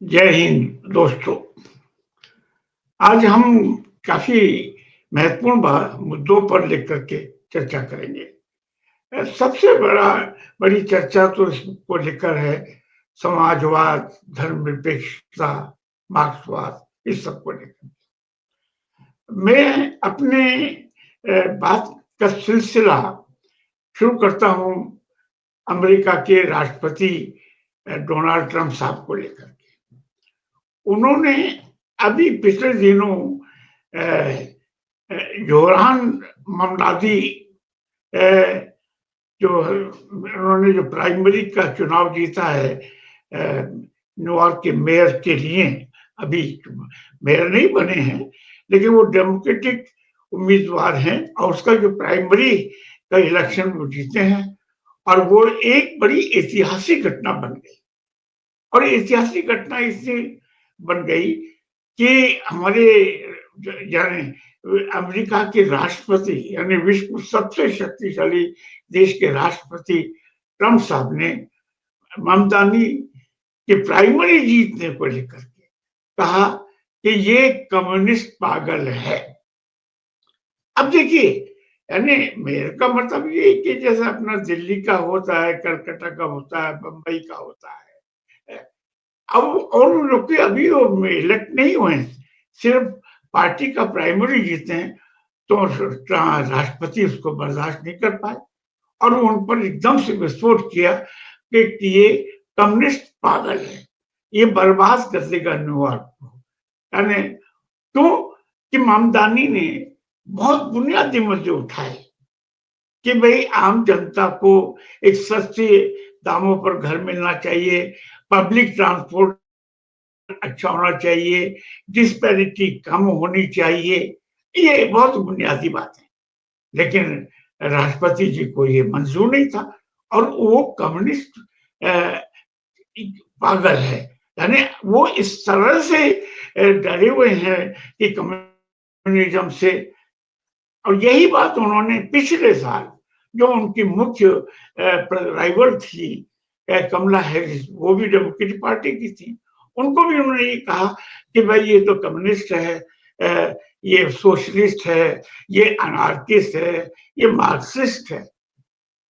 जय हिंद दोस्तों। आज हम काफी महत्वपूर्ण मुद्दों पर लेकर के चर्चा करेंगे। सबसे बड़ी चर्चा तो इसको लेकर है समाजवाद, धर्मनिरपेक्षता, मार्क्सवाद, इस सब को लेकर। मैं अपने बात का सिलसिला शुरू करता हूँ अमेरिका के राष्ट्रपति डोनाल्ड ट्रंप साहब को लेकर के। उन्होंने अभी पिछले दिनों जोहरान ममदादी जो उन्होंने जो प्राइमरी का चुनाव जीता है न्यूयॉर्क के मेयर के लिए, अभी मेयर नहीं बने हैं लेकिन वो डेमोक्रेटिक उम्मीदवार हैं और उसका जो प्राइमरी का इलेक्शन वो जीते हैं और वो एक बड़ी ऐतिहासिक घटना बन गई। और ऐतिहासिक घटना इसलिए बन गई कि हमारे यानी अमेरिका के राष्ट्रपति यानी विश्व सबसे शक्तिशाली देश के राष्ट्रपति ट्रंप साहब ने ममतानी के प्राइमरी जीतने को लेकर के कहा कि ये कम्युनिस्ट पागल है। अब देखिए, यानी मेयर का मतलब ये कि जैसे अपना दिल्ली का होता है, कलकत्ता का होता है, बंबई का होता है। अब और लोग अभी वो इलेक्ट नहीं हुए हैं, सिर्फ पार्टी का प्राइमरी जीते हैं, तो राष्ट्रपति उसको बर्दाश्त नहीं कर पाए और उन पर एकदम से विस्फोट किया कि ये कम्युनिस्ट पागल है, ये बर्बाद कर देगा न्यूयॉर्क को। यानी क्यों कि ममदानी ने बहुत बुनियादी मुद्दे उठाए कि भाई आम जनता को एक सस्ते दामों पर घर मिलना चाहिए, पब्लिक ट्रांसपोर्ट अच्छा होना चाहिए, डिस्पैरिटी कम होनी चाहिए। ये बहुत बुनियादी बात है, लेकिन राष्ट्रपति जी को ये मंजूर नहीं था और वो कम्युनिस्ट पागल है। यानी वो इस तरह से डरे हुए हैं कि कम्युनिज्म से। और यही बात उन्होंने पिछले साल जो उनकी मुख्य राइवल थी कमला हैरिस, वो भी डेमोक्रेटिक पार्टी की थी, उनको भी उन्होंने ये कहा कि भाई ये तो कम्युनिस्ट है, ये सोशलिस्ट है, ये अनार्किस्ट है, ये मार्क्सिस्ट है।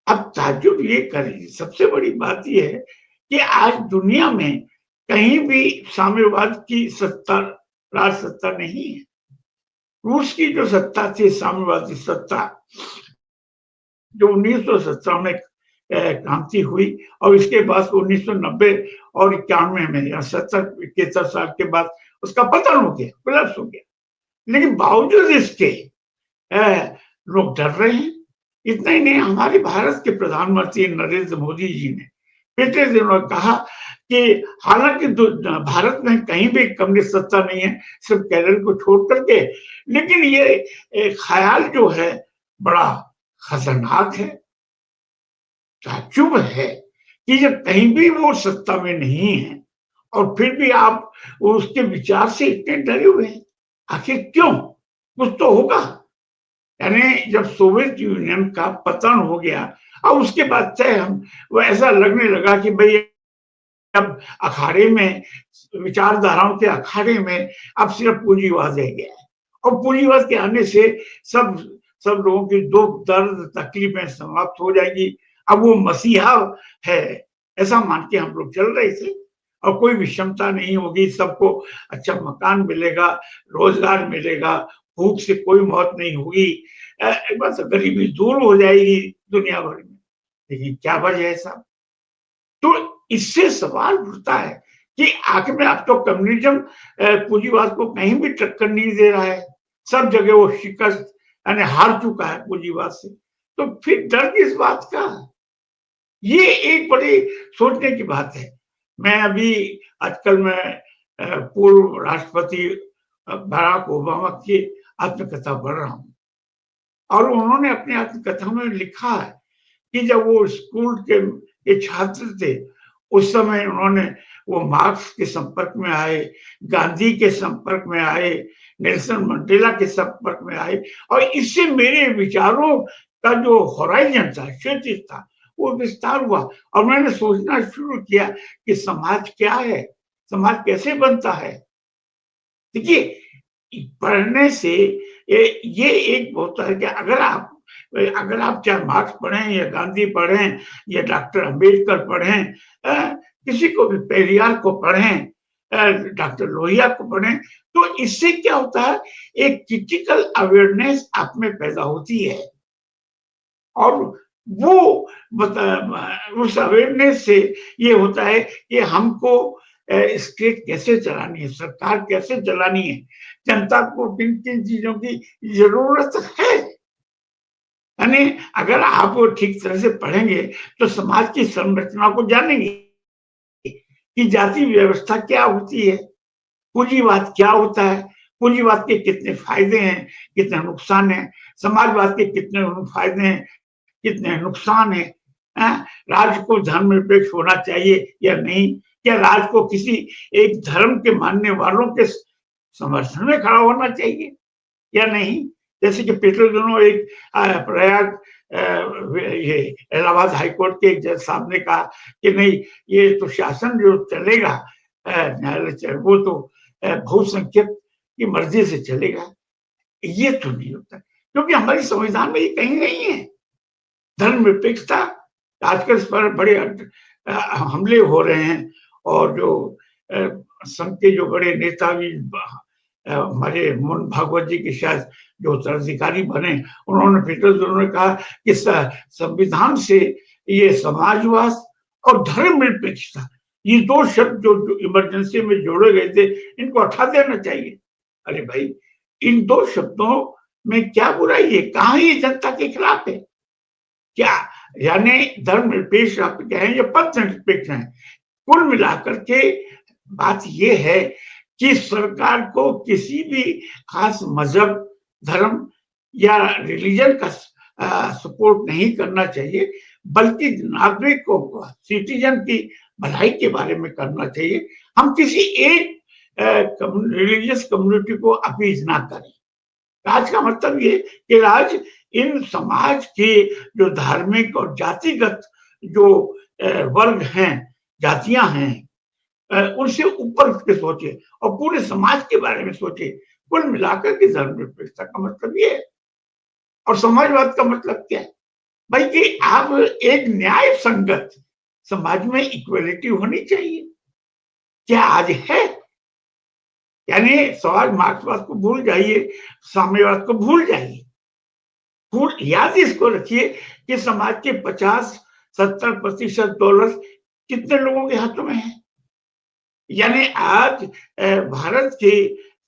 अब ताज्जुब ये करें, सबसे बड़ी बात ये है कि आज दुनिया में कहीं भी साम्यवाद की सत्ता, राज सत्ता नहीं है। रूस की जो सत्ता थी, साम्यवादी सत्ता, जो 1917 में क्रांति हुई और इसके बाद 1990 और 91 में या 70-71 साल के बाद उसका पतन हो गया, कोलैप्स हो गया। लेकिन बावजूद इसके लोग डर रहे हैं। इतना ही नहीं, हमारे भारत के प्रधानमंत्री नरेंद्र मोदी जी ने पिछले दिनों कहा कि हालांकि भारत में कहीं भी कम्युनिस्ट सत्ता नहीं है, सिर्फ केरल को छोड़ करके, लेकिन ये ख्याल जो है बड़ा खतरनाक है। ताज्जुब है कि जब कहीं भी वो सत्ता में नहीं है और फिर भी आप उसके विचार से इतने डरे हुए हैं। आखिर क्यों? कुछ तो होगा। यानी जब सोवियत यूनियन का पतन हो गया और उसके बाद से हम वो ऐसा लगने लगा कि भाई अब अखाड़े में, विचारधाराओं के अखाड़े में अब सिर्फ पूंजीवाद रह गया है और पूंजीवाद के आने से सब सब लोगों की दुख दर्द तकलीफें समाप्त हो जाएगी। अब वो मसीहा है ऐसा मान के हम लोग चल रहे थे और कोई विषमता नहीं होगी, सबको अच्छा मकान मिलेगा, रोजगार मिलेगा, भूख से कोई मौत नहीं होगी, बस गरीबी दूर हो जाएगी दुनिया भर में। लेकिन क्या वजह है साहब? तो इससे सवाल उठता है कि आखिर में अब तो कम्युनिज्म पूंजीवाद को कहीं भी टक्कर नहीं दे रहा है, सब जगह वो शिकस्त यानी हार चुका है पूंजीवाद से। तो फिर डर किस बात का? ये एक बड़ी सोचने की बात है। मैं अभी आजकल मैं पूर्व राष्ट्रपति बराक ओबामा की आत्मकथा पढ़ रहा हूँ और उन्होंने अपनी आत्मकथा में लिखा है कि जब वो स्कूल के छात्र थे, उस समय उन्होंने वो मार्क्स के संपर्क में आए, गांधी के संपर्क में आए, नेल्सन मंडेला के संपर्क में आए और इससे मेरे विचारों का जो होराइजन था, क्षेत्र था, वो विस्तार हुआ और मैंने सोचना शुरू किया कि समाज क्या है? समाज कैसे बनता है? देखिए, पढ़ने से ये एक होता है कि अगर आप चाहे मार्क्स पढ़ें या गांधी पढ़ें या डॉक्टर अंबेडकर पढ़ें, किसी को भी पेरियार को पढ़ें, डॉक्टर लोहिया को पढ़ें, तो इससे क्या होता है, एक क्रिटिकल अवेयरनेस आप में पैदा होती है। और वो उस अवेयरनेस से ये होता है कि हमको स्टेट कैसे चलानी है, सरकार कैसे चलानी है, जनता को किन-किन चीज़ों की ज़रूरत है। यानी अगर आप ठीक तरह से पढ़ेंगे, तो समाज की संरचना को जानेंगे कि जाति व्यवस्था क्या होती है, पूंजीवाद क्या होता है, पूंजीवाद के कितने फ़ायदे हैं, कितने नुकसान हैं, समाजवाद के कितने फ़ायदे हैं, कितने नुकसान है, राज्य को धर्मनिरपेक्ष होना चाहिए या नहीं? क्या राज्य को किसी एक धर्म के मानने वालों के समर्थन में खड़ा होना चाहिए या नहीं? जैसे कि पिछले दिनों एक प्रयाग ये इलाहाबाद हाई कोर्ट के एक जज साहब ने कहा कि नहीं, ये तो शासन जो चलेगा, न्यायालय वो तो बहुसंख्यक की मर्जी से चलेगा। ये तो नहीं होता, क्योंकि हमारी संविधान में ये कहीं नहीं है। धर्मनिरपेक्षता, आजकल इस पर बड़े हमले हो रहे हैं, और जो अ, संघ के जो बड़े नेता भी हमारे मोहन भागवत जी के शायद जो उत्तराधिकारी बने, उन्होंने पिछले दिनों कहा कि संविधान से ये समाजवाद और धर्मनिरपेक्षता, ये 2 शब्द जो इमरजेंसी में जोड़े गए थे, इनको हटा देना चाहिए। अरे भाई! इन 2 शब्दों में क्या बुराई है? कहाँ ये जनता के खिलाफ है? क्या यानी धर्मनिरपेक्ष आप कहें या पंथ निरपेक्ष हैं, कुल मिलाकर के बात ये है कि सरकार को किसी भी खास मजहब, धर्म या रिलीजन का सपोर्ट नहीं करना चाहिए, बल्कि नागरिकों को, सिटीजन की भलाई के बारे में करना चाहिए। हम किसी एक रिलीजियस कम्युनिटी को अपीज ना करें। राज का मतलब ये कि राज इन समाज के जो धार्मिक और जातिगत जो वर्ग हैं, जातियां हैं, उनसे ऊपर उठ के सोचे और पूरे समाज के बारे में सोचे। कुल मिलाकर के धर्मनिरपेक्षता का मतलब ये है। और समाजवाद का मतलब क्या है? भाई कि आप एक न्याय संगत समाज में इक्वलिटी होनी चाहिए। क्या आज है? यानी समाज मार्क्सवाद को भूल जाइए, साम्यवाद को भूल जाइए। फूल याद इसको रखिए कि समाज के 50-70% दौलत कितने लोगों के हाथों में है। यानी आज भारत की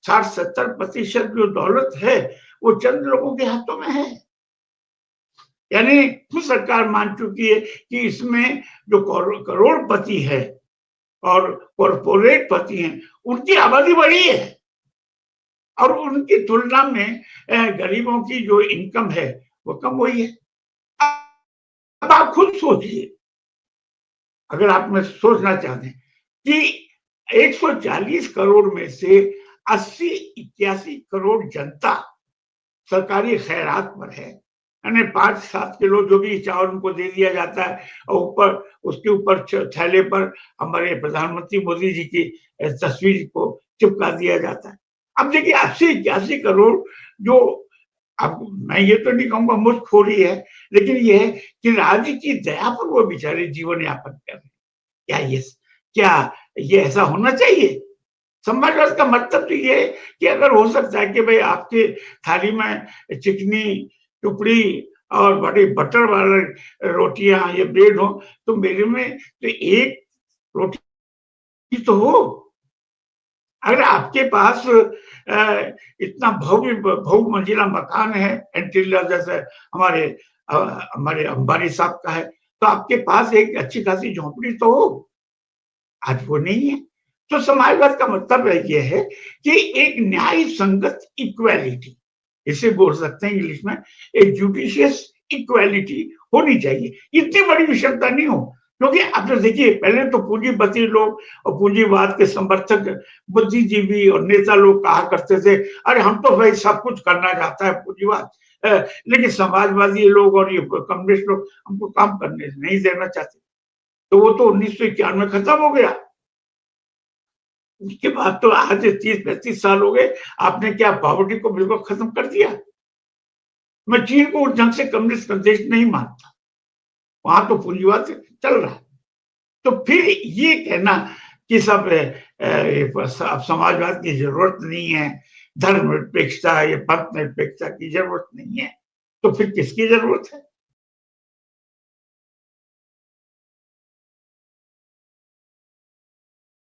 60-70% जो दौलत है, वो चंद लोगों के हाथों में है। यानी खुद सरकार मान चुकी है कि इसमें जो करोड़पति है और कॉर्पोरेट पति हैं, उनकी आबादी बढ़ी है, और उनकी तुलना में गरीबों की जो इनकम है, वो कम हुई है। अब आप खुद सोचिए, अगर आप में सोचना चाहते हैं कि 140 करोड़ में से 80-81 करोड़ जनता सरकारी खैरात पर है, यानी 5-7 किलो जो भी चावल उनको दे दिया जाता है, और ऊपर उसके ऊपर थैले पर हमारे प्रधानमंत्री मोदी जी की तस्वीर को चिपका दिया जाता है। अब देखिए 80-81 करोड़ जो, अब मैं ये तो नहीं कहूंगा मुफ्तखोरी है, लेकिन ये है कि राज्य की दया पर वो बेचारे जीवन यापन कर रहे हैं। क्या ये क्या ये ऐसा होना चाहिए? समाजवाद का मतलब तो ये है कि अगर हो सकता है कि भाई आपके थाली में चिकनी टुकड़ी और बड़ी बटर वाले रोटियां या ब्रेड हो, तो मेरे में तो एक रोटी तो हो। अगर आपके पास इतना भव्य बहुमंजिला मकान है, एंटीलिया जैसे हमारे हमारे अंबानी साहब का है, तो आपके पास एक अच्छी खासी झोंपड़ी तो हो। आज वो नहीं है। तो समाजवाद का मतलब ये है कि एक न्याय संगत इक्वालिटी, इसे बोल सकते हैं इंग्लिश में, एक जुडिशियस इक्वालिटी होनी चाहिए। इतनी बड़ी विषमता नहीं हो, क्योंकि अब तो देखिए पहले तो पूंजीपति लोग और पूंजीवाद के समर्थक बुद्धिजीवी और नेता लोग कहा करते थे, अरे हम तो भाई सब कुछ करना चाहता है पूंजीवाद, लेकिन समाजवादी लोग और ये कम्युनिस्ट लोग हमको काम करने नहीं देना चाहते। तो वो तो 1991 में खत्म हो गया। उसके बाद तो आज 30-35 साल हो गए, आपने क्या पॉवर्टी को बिल्कुल खत्म कर दिया? मैं चीन को उस ढंग से कम्युनिस्ट देश नहीं मानता। वहाँ तो पूंजीवाद से चल रहा है। तो फिर ये कहना कि सब अब समाजवाद की ज़रूरत नहीं है, धर्मनिरपेक्षता या पंथ निरपेक्षता की ज़रूरत नहीं है, तो फिर किसकी ज़रूरत है?